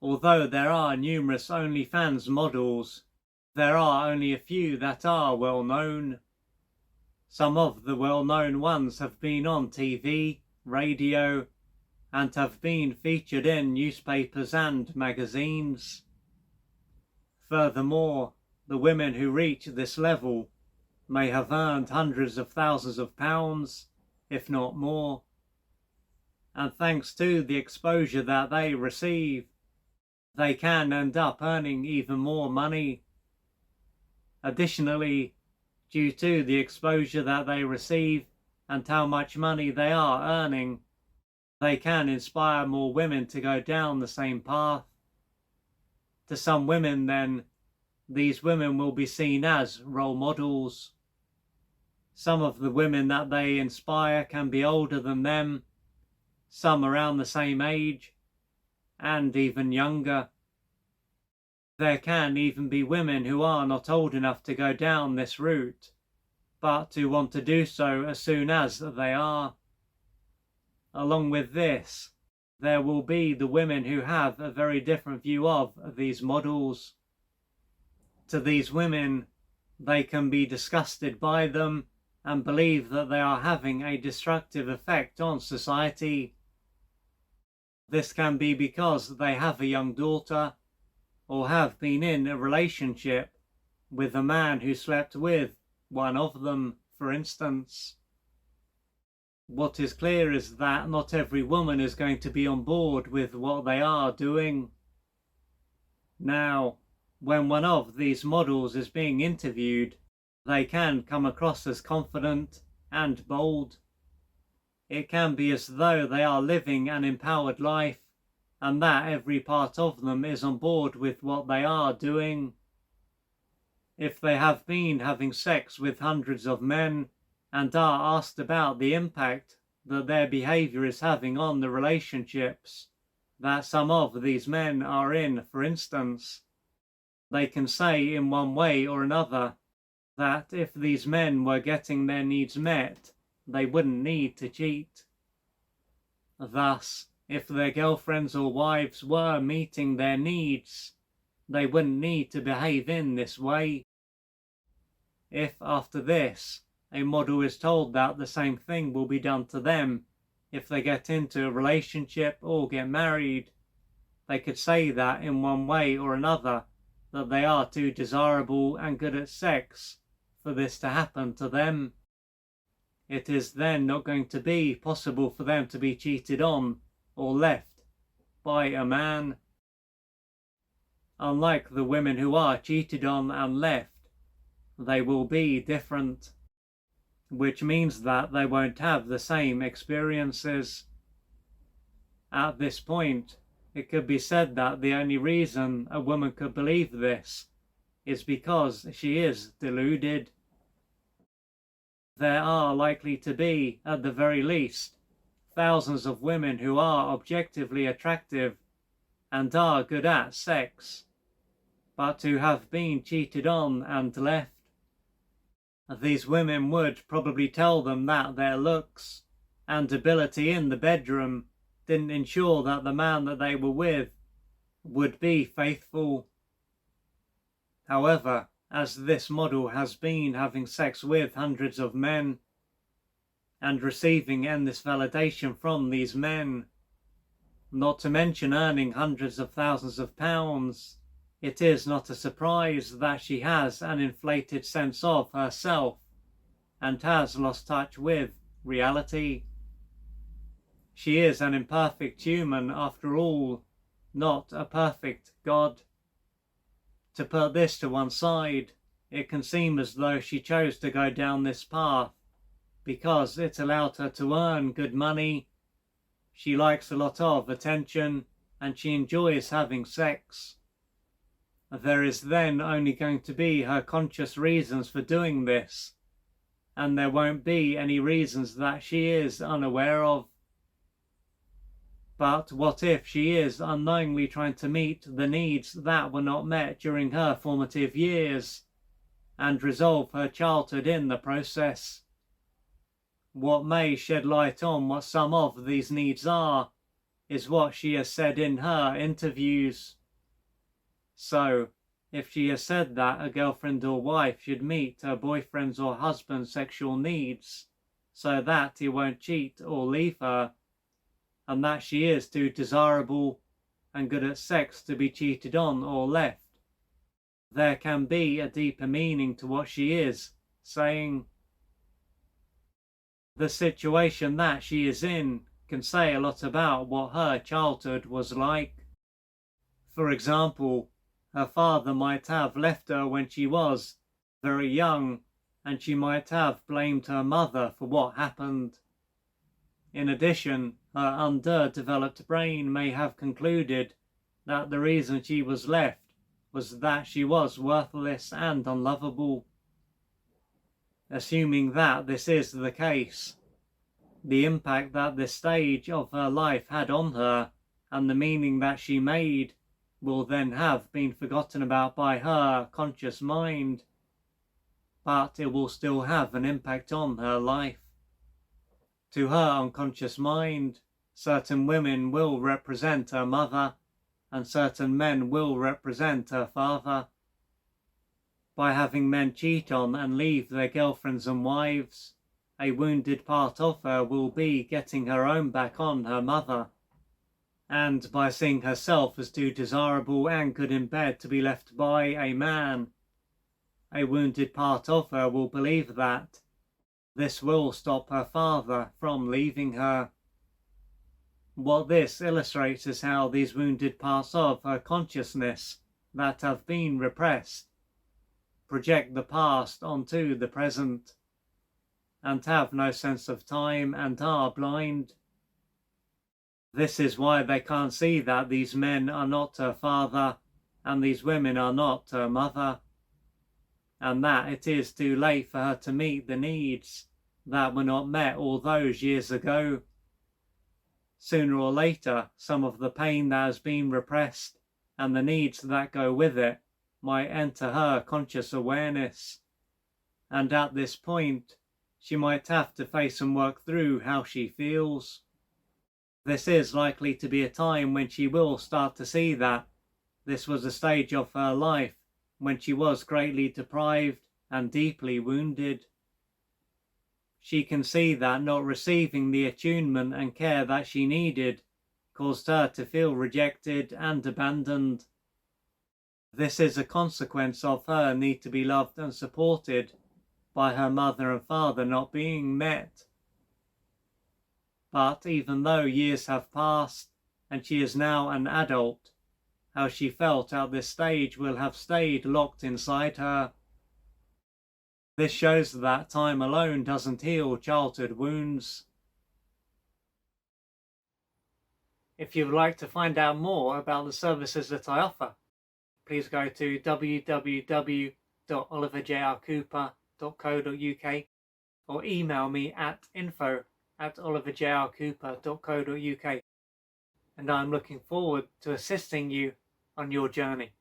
Although there are numerous OnlyFans models, there are only a few that are well known. Some of the well-known ones have been on TV, radio, and have been featured in newspapers and magazines. Furthermore, the women who reach this level may have earned hundreds of thousands of pounds, if not more. And thanks to the exposure that they receive, they can end up earning even more money. Additionally, due to the exposure that they receive and how much money they are earning, they can inspire more women to go down the same path. To some women, then, these women will be seen as role models. Some of the women that they inspire can be older than them, some around the same age, and even younger. There can even be women who are not old enough to go down this route, but who want to do so as soon as they are. Along with this, there will be the women who have a very different view of these models. To these women, they can be disgusted by them and believe that they are having a destructive effect on society. This can be because they have a young daughter, or have been in a relationship with a man who slept with one of them, for instance. What is clear is that not every woman is going to be on board with what they are doing. Now, when one of these models is being interviewed, they can come across as confident and bold. It can be as though they are living an empowered life, and that every part of them is on board with what they are doing. If they have been having sex with hundreds of men and are asked about the impact that their behavior is having on the relationships that some of these men are in, for instance, they can say in one way or another that if these men were getting their needs met, they wouldn't need to cheat. Thus, if their girlfriends or wives were meeting their needs, they wouldn't need to behave in this way. If after this, a model is told that the same thing will be done to them if they get into a relationship or get married, they could say that in one way or another that they are too desirable and good at sex for this to happen to them. It is then not going to be possible for them to be cheated on or left by a man. Unlike the women who are cheated on and left, they will be different, which means that they won't have the same experiences. At this point, it could be said that the only reason a woman could believe this is because she is deluded. There are likely to be, at the very least, thousands of women who are objectively attractive and are good at sex, but who have been cheated on and left. These women would probably tell them that their looks and ability in the bedroom didn't ensure that the man that they were with would be faithful. However, as this model has been having sex with hundreds of men and receiving endless validation from these men, not to mention earning hundreds of thousands of pounds, it is not a surprise that she has an inflated sense of herself and has lost touch with reality. She is an imperfect human after all, not a perfect God. To put this to one side, it can seem as though she chose to go down this path because it allowed her to earn good money. She likes a lot of attention and she enjoys having sex. There is then only going to be her conscious reasons for doing this, and there won't be any reasons that she is unaware of. But what if she is unknowingly trying to meet the needs that were not met during her formative years, and resolve her childhood in the process? What may shed light on what some of these needs are, is what she has said in her interviews. So, if she has said that a girlfriend or wife should meet her boyfriend's or husband's sexual needs so that he won't cheat or leave her, and that she is too desirable and good at sex to be cheated on or left, there can be a deeper meaning to what she is saying. The situation that she is in can say a lot about what her childhood was like. For example, her father might have left her when she was very young, and she might have blamed her mother for what happened. In addition, her underdeveloped brain may have concluded that the reason she was left was that she was worthless and unlovable. Assuming that this is the case, the impact that this stage of her life had on her and the meaning that she made will then have been forgotten about by her conscious mind, but it will still have an impact on her life. To her unconscious mind, certain women will represent her mother, and certain men will represent her father. By having men cheat on and leave their girlfriends and wives, a wounded part of her will be getting her own back on her mother. And by seeing herself as too desirable and good in bed to be left by a man, a wounded part of her will believe that this will stop her father from leaving her. What this illustrates is how these wounded parts of her consciousness that have been repressed project the past onto the present and have no sense of time and are blind. This is why they can't see that these men are not her father and these women are not her mother, and that it is too late for her to meet the needs that were not met all those years ago. Sooner or later, some of the pain that has been repressed and the needs that go with it might enter her conscious awareness, and at this point, she might have to face and work through how she feels. This is likely to be a time when she will start to see that this was a stage of her life when she was greatly deprived and deeply wounded. She can see that not receiving the attunement and care that she needed caused her to feel rejected and abandoned. This is a consequence of her need to be loved and supported by her mother and father not being met. But even though years have passed and she is now an adult, how she felt at this stage will have stayed locked inside her. This shows that time alone doesn't heal childhood wounds. If you would like to find out more about the services that I offer, please go to www.oliverjrcooper.co.uk or email me at info@oliverjrcooper.co.uk, and I'm looking forward to assisting you on your journey.